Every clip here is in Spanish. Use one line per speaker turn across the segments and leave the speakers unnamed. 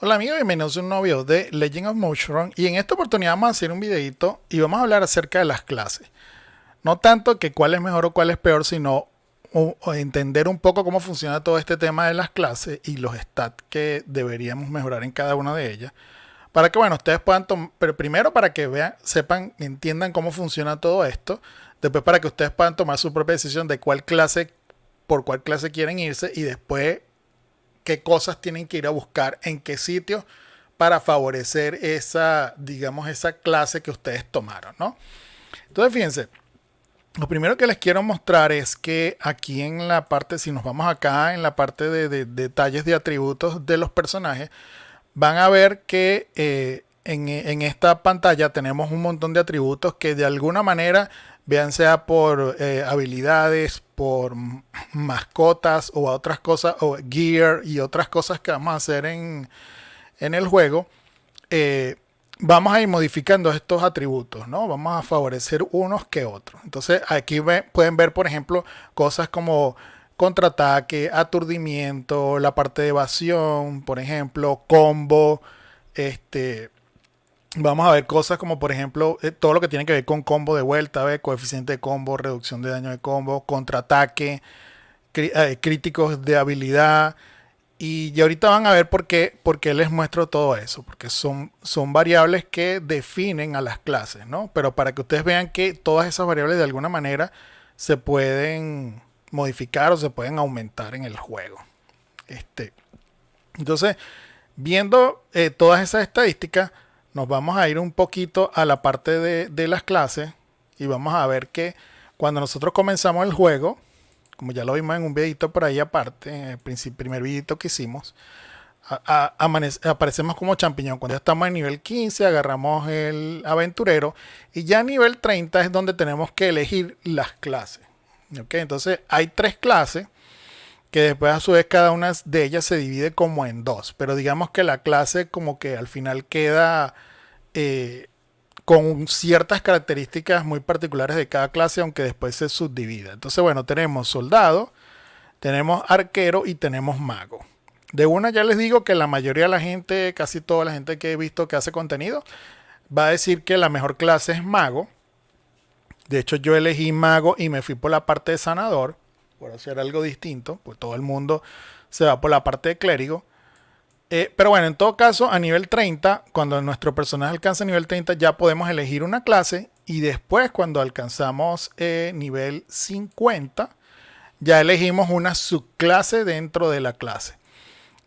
Hola amigos, bienvenidos a un nuevo video de Legend of Mushroom y en esta oportunidad vamos a hacer un videito y vamos a hablar acerca de las clases. No tanto que cuál es mejor o cuál es peor, sino o entender un poco cómo funciona todo este tema de las clases y los stats que deberíamos mejorar en cada una de ellas. Para que, bueno, ustedes puedan tomar, pero primero para que vean, sepan, entiendan cómo funciona todo esto. Después para que ustedes puedan tomar su propia decisión de cuál clase, por cuál clase quieren irse y después qué cosas tienen que ir a buscar, en qué sitios para favorecer esa, digamos, esa clase que ustedes tomaron, ¿no? Entonces, fíjense, lo primero que les quiero mostrar es que aquí en la parte, si nos vamos acá en la parte de detalles de atributos de los personajes, van a ver que en esta pantalla tenemos un montón de atributos que de alguna manera, vean sea por habilidades, por mascotas o otras cosas, o gear y otras cosas que vamos a hacer en el juego, eh, vamos a ir modificando estos atributos, ¿no? Vamos a favorecer unos que otros. Entonces aquí pueden ver, por ejemplo, cosas como contraataque, aturdimiento, la parte de evasión, por ejemplo, combo, este, vamos a ver cosas como por ejemplo todo lo que tiene que ver con combo de vuelta, ¿ve? Coeficiente de combo, reducción de daño de combo, contraataque, críticos de habilidad. Y ahorita van a ver por qué les muestro todo eso, porque son variables que definen a las clases, ¿no? Pero para que ustedes vean que todas esas variables de alguna manera se pueden modificar o se pueden aumentar en el juego. Este, entonces, viendo todas esas estadísticas, nos vamos a ir un poquito a la parte de las clases y vamos a ver que cuando nosotros comenzamos el juego, como ya lo vimos en un videito por ahí aparte, en el primer videito que hicimos, aparecemos como champiñón. Cuando ya estamos en nivel 15, agarramos el aventurero y ya a nivel 30 es donde tenemos que elegir las clases. ¿Okay? Entonces hay tres clases que después a su vez cada una de ellas se divide como en dos, pero digamos que la clase como que al final queda eh, con ciertas características muy particulares de cada clase, aunque después se subdivida. Entonces, bueno, tenemos soldado, tenemos arquero y tenemos mago. De una ya les digo que la mayoría de la gente, casi toda la gente que he visto que hace contenido, va a decir que la mejor clase es mago. De hecho, yo elegí mago y me fui por la parte de sanador, por hacer algo distinto, pues todo el mundo se va por la parte de clérigo. Pero bueno, en todo caso, a nivel 30, cuando nuestro personaje alcanza nivel 30, ya podemos elegir una clase. Y después, cuando alcanzamos nivel 50, ya elegimos una subclase dentro de la clase.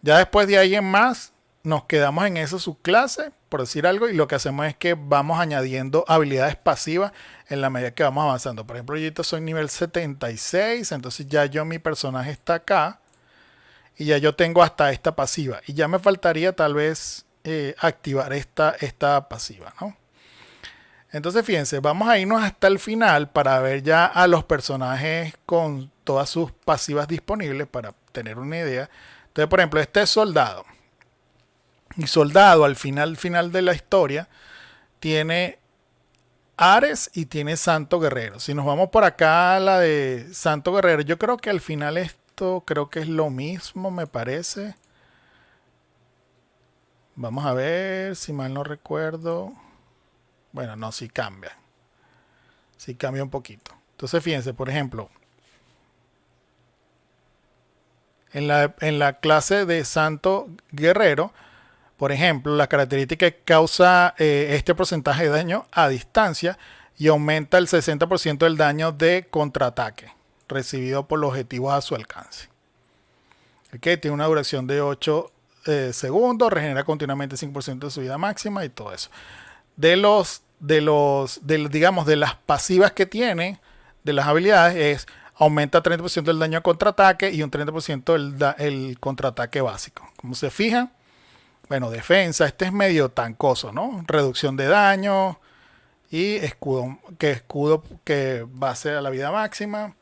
Ya después de ahí en más, nos quedamos en esa subclase, por decir algo, y lo que hacemos es que vamos añadiendo habilidades pasivas en la medida que vamos avanzando. Por ejemplo, yo soy nivel 76, entonces ya mi personaje está acá. Y ya yo tengo hasta esta pasiva. Y ya me faltaría tal vez activar esta pasiva, ¿no? Entonces fíjense, vamos a irnos hasta el final para ver ya a los personajes con todas sus pasivas disponibles para tener una idea. Entonces, por ejemplo, este es soldado. Y soldado al final de la historia tiene Ares y tiene Santo Guerrero. Si nos vamos por acá a la de Santo Guerrero, yo creo que al final esto creo que es lo mismo, me parece. Vamos a ver si mal no recuerdo. Bueno, no, sí cambia. Sí cambia un poquito. Entonces fíjense, por ejemplo, en la clase de Santo Guerrero, por ejemplo, la característica que causa este porcentaje de daño a distancia y aumenta el 60% del daño de contraataque recibido por los objetivos a su alcance. Okay, tiene una duración de 8 segundos, regenera continuamente 5% de su vida máxima y todo eso. Digamos, de las pasivas que tiene, de las habilidades, es aumenta 30% el daño a contraataque y un 30% el contraataque básico. Como se fijan, bueno, defensa, este es medio tancoso, ¿no? Reducción de daño y escudo que base a la vida máxima.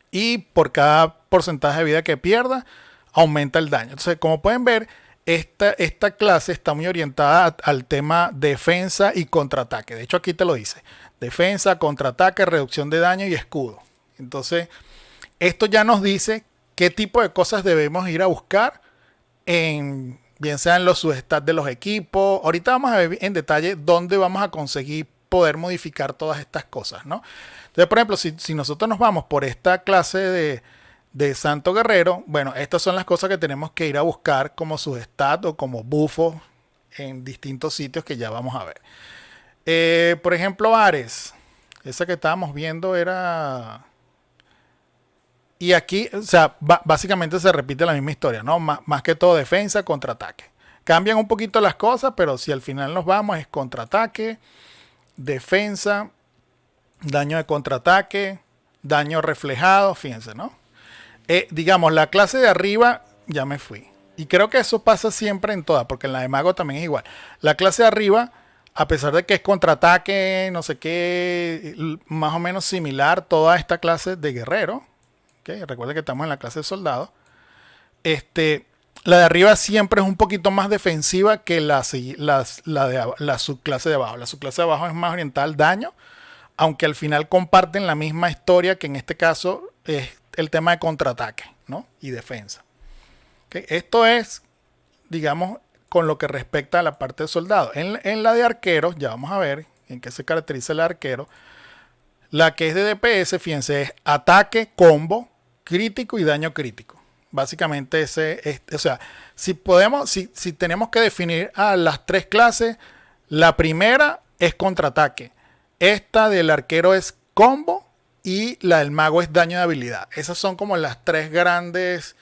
Y por cada porcentaje de vida que pierda, aumenta el daño. Entonces, como pueden ver, esta clase está muy orientada al tema defensa y contraataque. De hecho, aquí te lo dice. Defensa, contraataque, reducción de daño y escudo. Entonces, esto ya nos dice qué tipo de cosas debemos ir a buscar en bien sean los substats de los equipos. Ahorita vamos a ver en detalle dónde vamos a conseguir poder modificar todas estas cosas, ¿no? Entonces, por ejemplo, si nosotros nos vamos por esta clase de Santo Guerrero, bueno, estas son las cosas que tenemos que ir a buscar como substat o como bufos en distintos sitios que ya vamos a ver. Por ejemplo, Ares. Esa que estábamos viendo era... Y aquí, o sea, básicamente se repite la misma historia, ¿no? Más que todo defensa, contraataque. Cambian un poquito las cosas, pero si al final nos vamos es contraataque, defensa, daño de contraataque, daño reflejado, fíjense, ¿no? Digamos, la clase de arriba, ya me fui. Y creo que eso pasa siempre en todas, porque en la de mago también es igual. La clase de arriba, a pesar de que es contraataque, no sé qué, más o menos similar toda esta clase de guerrero. ¿Okay? Recuerden que estamos en la clase de soldado. La de arriba siempre es un poquito más defensiva que la subclase de abajo. La subclase de abajo es más orientada al daño, aunque al final comparten la misma historia, que en este caso es el tema de contraataque, ¿no? Y defensa. ¿Okay? Esto es, digamos, con lo que respecta a la parte de soldado. En la de arqueros, ya vamos a ver en qué se caracteriza el arquero. La que es de DPS, fíjense, es ataque, combo, crítico y daño crítico. Básicamente o sea, si tenemos que definir a las tres clases, la primera es contraataque. Esta del arquero es combo y la del mago es daño de habilidad. Esas son como las tres grandes,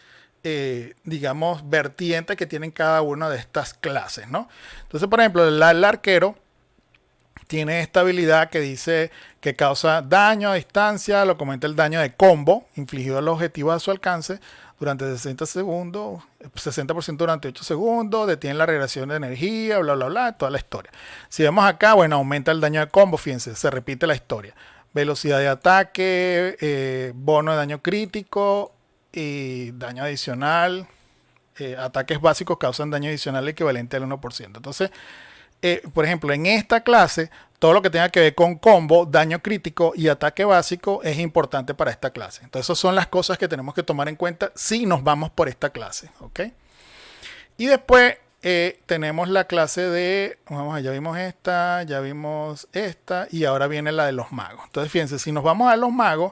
digamos, vertientes que tienen cada una de estas clases, ¿no? Entonces, por ejemplo, el arquero tiene esta habilidad que dice que causa daño a distancia, lo comenta el daño de combo, infligido al objetivo a su alcance durante 60 segundos, 60% durante 8 segundos, detiene la regresión de energía, bla, bla, bla, toda la historia. Si vemos acá, bueno, aumenta el daño de combo, fíjense, se repite la historia. Velocidad de ataque, bono de daño crítico y daño adicional. Ataques básicos causan daño adicional equivalente al 1%. Entonces, por ejemplo, en esta clase, todo lo que tenga que ver con combo, daño crítico y ataque básico es importante para esta clase. Entonces, esas son las cosas que tenemos que tomar en cuenta si nos vamos por esta clase. ¿Ok? Y después tenemos la clase de, vamos allá, ya vimos esta, ya vimos esta y ahora viene la de los magos. Entonces, fíjense, si nos vamos a los magos,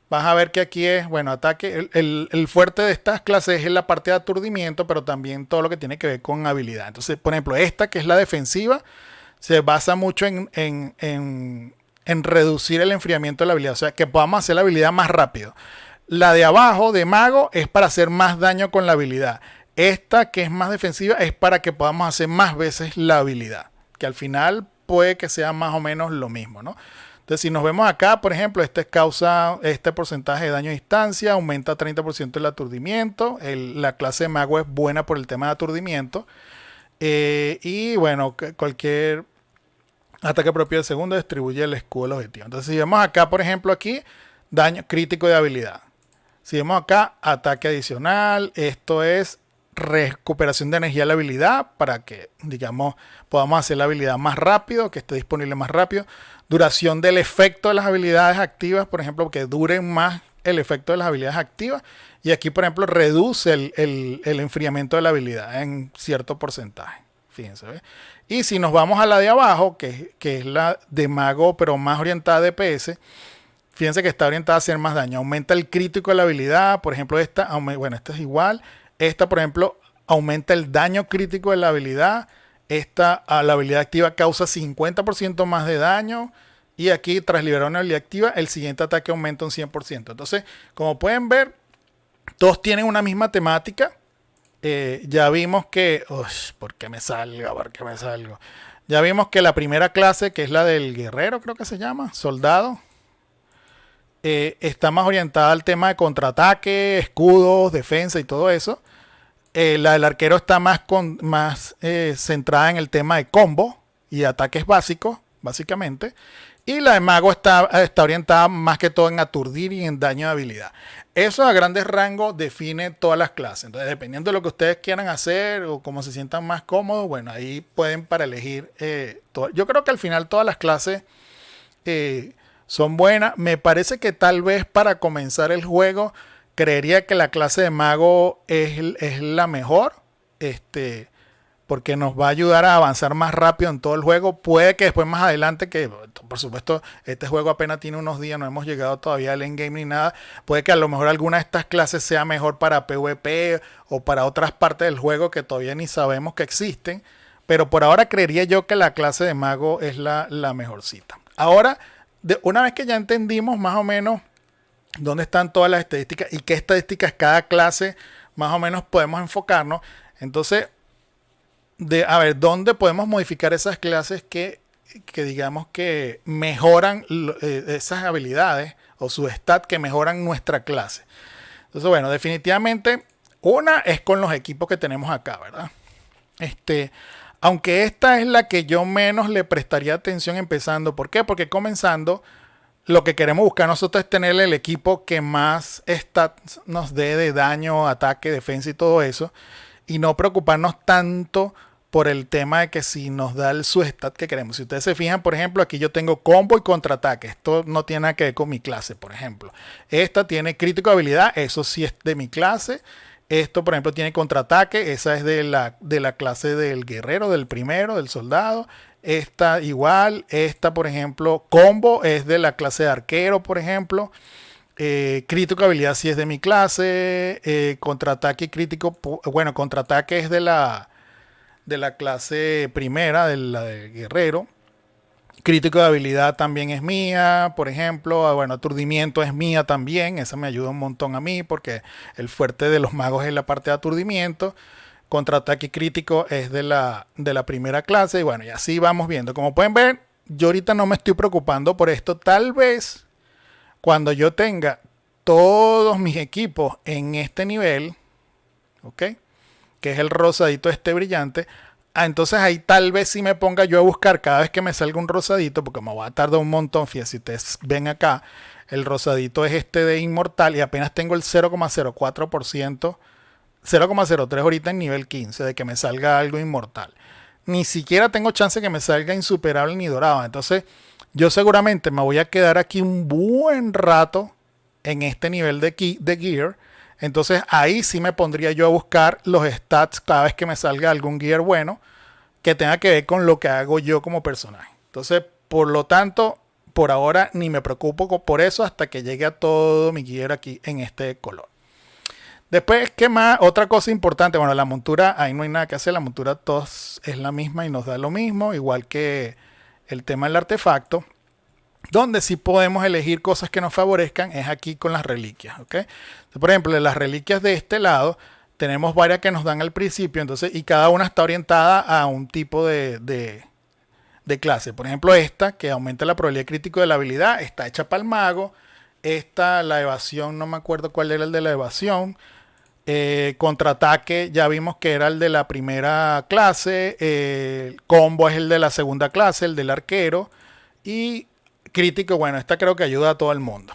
vas a ver que aquí es, bueno, ataque, el fuerte de estas clases es la parte de aturdimiento, pero también todo lo que tiene que ver con habilidad. Entonces, por ejemplo, esta que es la defensiva, se basa mucho en reducir el enfriamiento de la habilidad, o sea, que podamos hacer la habilidad más rápido. La de abajo, de mago, es para hacer más daño con la habilidad. Esta, que es más defensiva, es para que podamos hacer más veces la habilidad, que al final puede que sea más o menos lo mismo, ¿no? Entonces, si nos vemos acá, por ejemplo, causa este porcentaje de daño a distancia, aumenta 30% el aturdimiento. La clase de mago es buena por el tema de aturdimiento. Y bueno, cualquier ataque propio de segundo distribuye el escudo del objetivo. Entonces, si vemos acá, por ejemplo, aquí, daño crítico de habilidad. Si vemos acá, ataque adicional, esto es recuperación de energía de la habilidad para que, digamos, podamos hacer la habilidad más rápido, que esté disponible más rápido. Duración del efecto de las habilidades activas, por ejemplo, que duren más el efecto de las habilidades activas. Y aquí, por ejemplo, reduce el enfriamiento de la habilidad en cierto porcentaje. Fíjense, ¿ves? Y si nos vamos a la de abajo, que es la de mago, pero más orientada a DPS, fíjense que está orientada a hacer más daño. Aumenta el crítico de la habilidad. Por ejemplo, esta es igual. Esta, por ejemplo, aumenta el daño crítico de la habilidad. La habilidad activa causa 50% más de daño. Y aquí, tras liberar una habilidad activa, el siguiente ataque aumenta un 100%. Entonces, como pueden ver, todos tienen una misma temática. Ya vimos que... ¿Por qué me salgo? ¿Por qué me salgo? Ya vimos que la primera clase, que es la del guerrero, creo que se llama, soldado, está más orientada al tema de contraataque, escudos, defensa y todo eso. La del arquero está más centrada en el tema de combo y ataques básicos, básicamente. Y la de mago está orientada más que todo en aturdir y en daño de habilidad. Eso a grandes rangos define todas las clases. Entonces, dependiendo de lo que ustedes quieran hacer o cómo se sientan más cómodos, bueno, ahí pueden para elegir todo. Yo creo que al final todas las clases son buenas. Me parece que tal vez para comenzar el juego, creería que la clase de mago es la mejor. porque nos va a ayudar a avanzar más rápido en todo el juego. Puede que después más adelante, que por supuesto este juego apenas tiene unos días, no hemos llegado todavía al endgame ni nada, puede que a lo mejor alguna de estas clases sea mejor para PvP o para otras partes del juego que todavía ni sabemos que existen, pero por ahora creería yo que la clase de mago es la mejorcita. Ahora, una vez que ya entendimos más o menos dónde están todas las estadísticas y qué estadísticas cada clase más o menos podemos enfocarnos, entonces a ver, ¿dónde podemos modificar esas clases que digamos que mejoran esas habilidades o su stat que mejoran nuestra clase? Entonces, bueno, definitivamente una es con los equipos que tenemos acá, ¿verdad? Aunque esta es la que yo menos le prestaría atención empezando. ¿Por qué? Porque comenzando, lo que queremos buscar nosotros es tener el equipo que más stats nos dé de daño, ataque, defensa y todo eso. Y no preocuparnos tanto por el tema de que si nos da el su stat que queremos. Si ustedes se fijan, por ejemplo, aquí yo tengo combo y contraataque. Esto no tiene nada que ver con mi clase, por ejemplo. Esta tiene crítico de habilidad, eso sí es de mi clase. Esto, por ejemplo, tiene contraataque, esa es de la clase del guerrero, del primero, del soldado. Esta igual, esta, por ejemplo, combo es de la clase de arquero, por ejemplo. Crítico de habilidad sí es de mi clase. Contraataque y crítico, bueno, contraataque es de la clase primera, de la de guerrero. Crítico de habilidad también es mía, por ejemplo. Bueno, aturdimiento es mía también. Esa me ayuda un montón a mí porque el fuerte de los magos es la parte de aturdimiento. Contraataque crítico es de la primera clase. Y bueno, y así vamos viendo. Como pueden ver, yo ahorita no me estoy preocupando por esto. Tal vez cuando yo tenga todos mis equipos en este nivel, ¿ok? Que es el rosadito este brillante. Entonces ahí tal vez si me ponga yo a buscar cada vez que me salga un rosadito, porque me va a tardar un montón. Fíjense, si ustedes ven acá, el rosadito es este de inmortal y apenas tengo el 0,04%, 0,03 ahorita en nivel 15 de que me salga algo inmortal. Ni siquiera tengo chance de que me salga insuperable ni dorado. Entonces yo seguramente me voy a quedar aquí un buen rato en este nivel de gear. Entonces ahí sí me pondría yo a buscar los stats cada vez que me salga algún gear bueno que tenga que ver con lo que hago yo como personaje. Entonces, por lo tanto, por ahora ni me preocupo por eso hasta que llegue a todo mi gear aquí en este color. Después, ¿qué más? Otra cosa importante, bueno, la montura, ahí no hay nada que hacer, la montura todos es la misma y nos da lo mismo, igual que el tema del artefacto. Donde sí podemos elegir cosas que nos favorezcan es aquí con las reliquias, ¿ok? Entonces, por ejemplo, en las reliquias de este lado tenemos varias que nos dan al principio, entonces, y cada una está orientada a un tipo de clase. Por ejemplo, esta que aumenta la probabilidad crítico de la habilidad está hecha para el mago. Esta, la evasión, no me acuerdo cuál era el de la evasión. Contraataque, ya vimos que era el de la primera clase. Combo es el de la segunda clase, el del arquero. Y crítico, bueno, esta creo que ayuda a todo el mundo.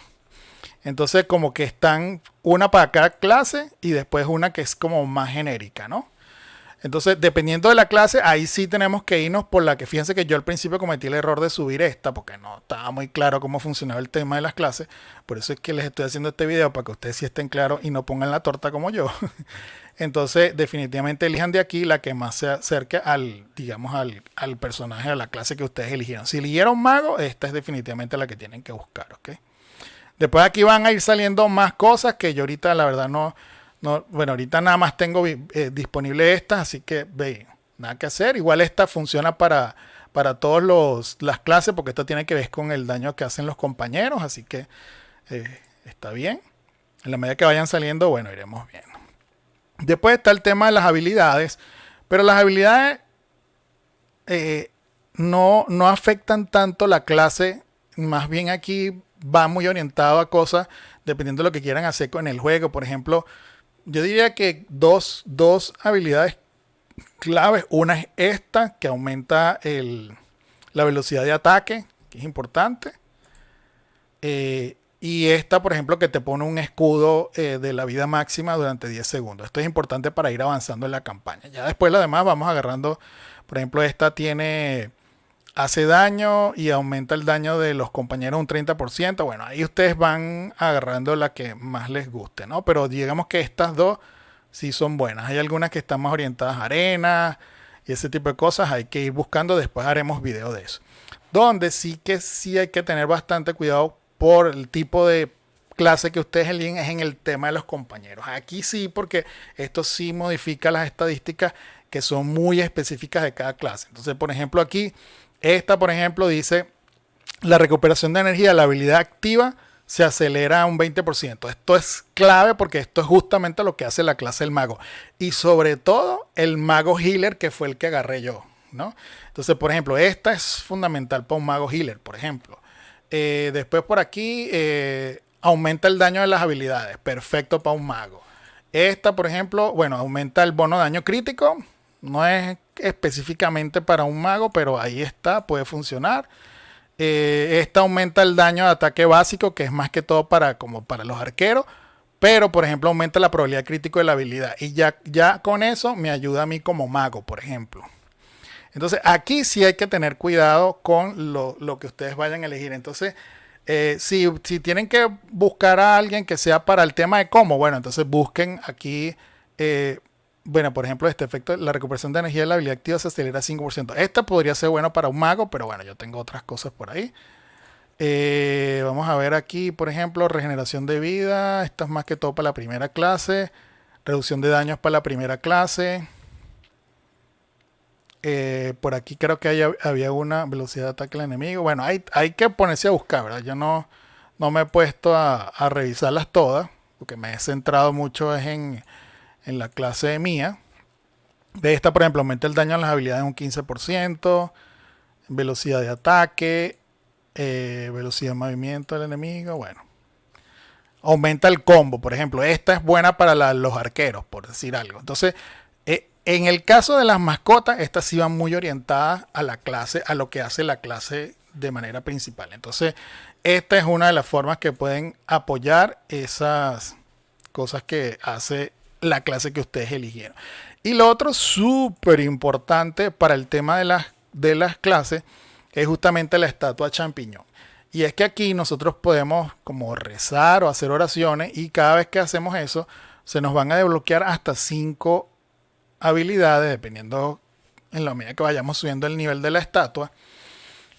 Entonces como que están una para cada clase y después una que es como más genérica, ¿no? Entonces dependiendo de la clase, ahí sí tenemos que irnos por la que, fíjense que yo al principio cometí el error de subir esta porque no estaba muy claro cómo funcionaba el tema de las clases. Por eso es que les estoy haciendo este video para que ustedes sí estén claros y no pongan la torta como yo. Entonces definitivamente elijan de aquí la que más se acerque al, digamos, al personaje, a la clase que ustedes eligieron. Si eligieron mago, esta es definitivamente la que tienen que buscar, ¿ok? Después aquí van a ir saliendo más cosas que yo ahorita la verdad no, bueno, ahorita nada más tengo disponible estas, así que nada que hacer. Igual esta funciona para todas las clases porque esto tiene que ver con el daño que hacen los compañeros, así que está bien. En la medida que vayan saliendo, bueno, iremos viendo. Después está el tema de las habilidades, pero las habilidades no afectan tanto la clase, más bien aquí va muy orientado a cosas dependiendo de lo que quieran hacer con el juego. Por ejemplo, yo diría que dos habilidades claves. Una es esta, que aumenta la velocidad de ataque, que es importante. Y esta, por ejemplo, que te pone un escudo de la vida máxima durante 10 segundos. Esto es importante para ir avanzando en la campaña. Ya después lo demás vamos agarrando. Por ejemplo, esta hace daño y aumenta el daño de los compañeros un 30%. Bueno, ahí ustedes van agarrando la que más les guste, ¿no? Pero digamos que estas dos sí son buenas. Hay algunas que están más orientadas a arena y y ese tipo de cosas hay que ir buscando. Después haremos video de eso. Donde sí hay que tener bastante cuidado por el tipo de clase que ustedes eligen es en el tema de los compañeros. Aquí sí, porque esto sí modifica las estadísticas que son muy específicas de cada clase. Entonces, por ejemplo, aquí, esta, por ejemplo, dice la recuperación de energía, la habilidad activa se acelera a un 20%. Esto es clave porque esto es justamente lo que hace la clase del mago. Y sobre todo el mago healer, que fue el que agarré yo, ¿no? Entonces, por ejemplo, esta es fundamental para un mago healer, por ejemplo. Después por aquí aumenta el daño de las habilidades. Perfecto para un mago. Esta, por ejemplo, bueno, aumenta el bono de daño crítico. No es específicamente para un mago, pero ahí está, puede funcionar. Esta aumenta el daño de ataque básico, que es más que todo como para los arqueros. Pero, por ejemplo, aumenta la probabilidad crítico de la habilidad. Y ya con eso me ayuda a mí como mago, por ejemplo. Entonces, aquí sí hay que tener cuidado con lo que ustedes vayan a elegir. Entonces, si tienen que buscar a alguien que sea para el tema de cómo, bueno, entonces busquen aquí, bueno, por ejemplo, este efecto, la recuperación de energía de la habilidad activa se acelera 5%. Esta podría ser bueno para un mago, pero bueno, yo tengo otras cosas por ahí. Vamos a ver aquí, por ejemplo, regeneración de vida. Esta es más que todo para la primera clase. Reducción de daños para la primera clase. Por aquí creo que había una velocidad de ataque al enemigo. Bueno, hay que ponerse a buscar, ¿verdad? Yo no me he puesto a revisarlas todas, porque me he centrado mucho en la clase mía. De esta, por ejemplo, aumenta el daño a las habilidades un 15%, velocidad de ataque, velocidad de movimiento del enemigo, bueno. Aumenta el combo, por ejemplo. Esta es buena para los arqueros, por decir algo. Entonces, en el caso de las mascotas, estas sí van muy orientadas a la clase, a lo que hace la clase de manera principal. Entonces, esta es una de las formas que pueden apoyar esas cosas que hace la clase que ustedes eligieron. Y lo otro súper importante para el tema de las clases es justamente la estatua champiñón. Y es que aquí nosotros podemos como rezar o hacer oraciones y cada vez que hacemos eso se nos van a desbloquear hasta 5 habilidades dependiendo en la medida que vayamos subiendo el nivel de la estatua.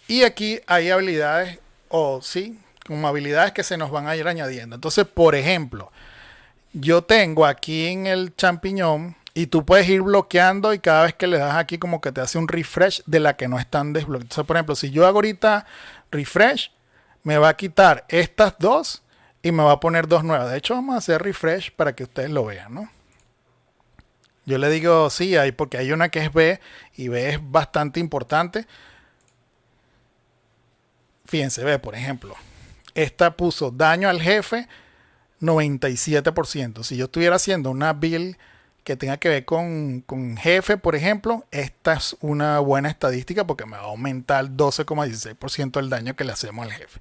Y aquí hay habilidades, como habilidades que se nos van a ir añadiendo. Entonces, por ejemplo, yo tengo aquí en el champiñón y tú puedes ir bloqueando y cada vez que le das aquí como que te hace un refresh de la que no están desbloqueadas. Entonces, por ejemplo, si yo hago ahorita refresh, me va a quitar estas dos y me va a poner dos nuevas. De hecho, vamos a hacer refresh para que ustedes lo vean, ¿no? Yo le digo sí, porque hay una que es B y B es bastante importante. Fíjense, B, por ejemplo. Esta puso daño al jefe 97%. Si yo estuviera haciendo una build que tenga que ver con jefe, por ejemplo, esta es una buena estadística porque me va a aumentar 12,16% el daño que le hacemos al jefe.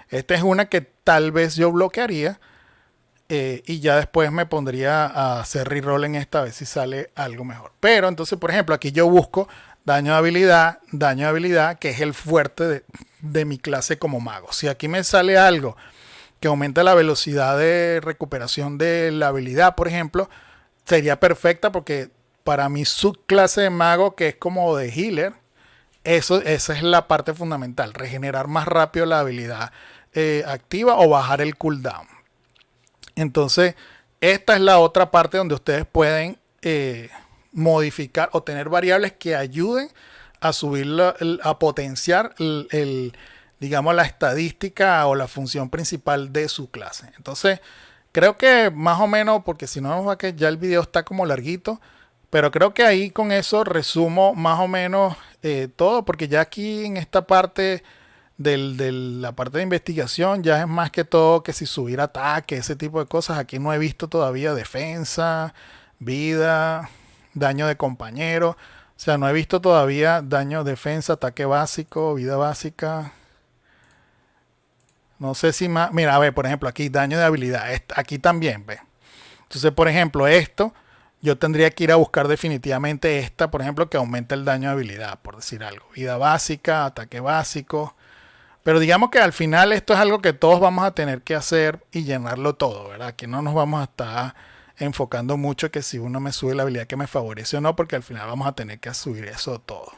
Esta es una que tal vez yo bloquearía. Y ya después me pondría a hacer reroll en esta, a ver si sale algo mejor. Pero entonces, por ejemplo, aquí yo busco daño de habilidad, que es el fuerte de mi clase como mago. Si aquí me sale algo que aumenta la velocidad de recuperación de la habilidad, por ejemplo, sería perfecta porque para mi subclase de mago, que es como de healer, esa es la parte fundamental, regenerar más rápido la habilidad activa o bajar el cooldown. Entonces, esta es la otra parte donde ustedes pueden modificar o tener variables que ayuden a subir, a potenciar digamos, la estadística o la función principal de su clase. Entonces, creo que más o menos, porque si no, va que ya el video está como larguito, pero creo que ahí con eso resumo más o menos todo, porque ya aquí en esta parte de la parte de investigación ya es más que todo que si subir ataque, ese tipo de cosas. Aquí no he visto todavía defensa, vida, daño de compañero. O sea, no he visto todavía daño, defensa, ataque básico, vida básica. No sé si más. Mira, a ver, por ejemplo, aquí daño de habilidad. Aquí también, ve. Entonces, por ejemplo, esto, yo tendría que ir a buscar definitivamente esta, por ejemplo, que aumenta el daño de habilidad, por decir algo. Vida básica, ataque básico. Pero digamos que al final esto es algo que todos vamos a tener que hacer y llenarlo todo, ¿verdad? Que no nos vamos a estar enfocando mucho que si uno me sube la habilidad que me favorece o no, porque al final vamos a tener que subir eso todo.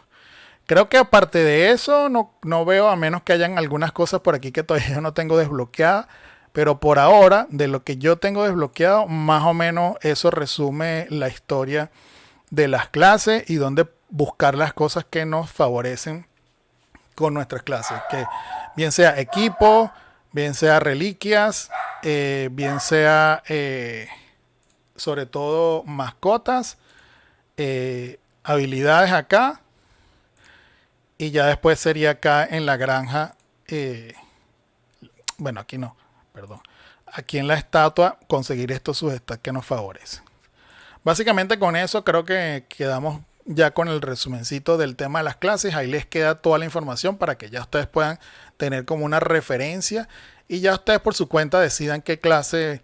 Creo que aparte de eso, no veo, a menos que hayan algunas cosas por aquí que todavía no tengo desbloqueadas. Pero por ahora, de lo que yo tengo desbloqueado, más o menos eso resume la historia de las clases y dónde buscar las cosas que nos favorecen con nuestras clases. Que bien sea equipo, bien sea reliquias, bien sea sobre todo mascotas, habilidades acá. Y ya después sería acá en la granja. Bueno, aquí no, perdón. Aquí en la estatua conseguir estos sujetos que nos favorecen. Básicamente con eso creo que quedamos ya con el resumencito del tema de las clases. Ahí les queda toda la información para que ya ustedes puedan tener como una referencia y ya ustedes por su cuenta decidan qué clase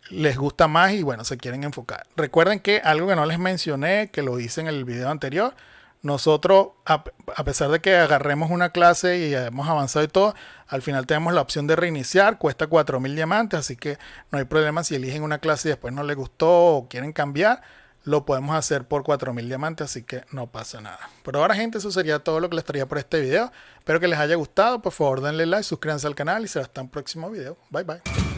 les gusta más y bueno, se quieren enfocar. Recuerden que algo que no les mencioné, que lo hice en el video anterior, nosotros, a pesar de que agarremos una clase y hemos avanzado y todo, al final tenemos la opción de reiniciar, cuesta 4000 diamantes, así que no hay problema si eligen una clase y después no les gustó o quieren cambiar, lo podemos hacer por 4000 diamantes, así que no pasa nada. Por ahora, gente, eso sería todo lo que les traía por este video. Espero que les haya gustado, por favor denle like, suscríbanse al canal y será hasta un próximo video. Bye bye.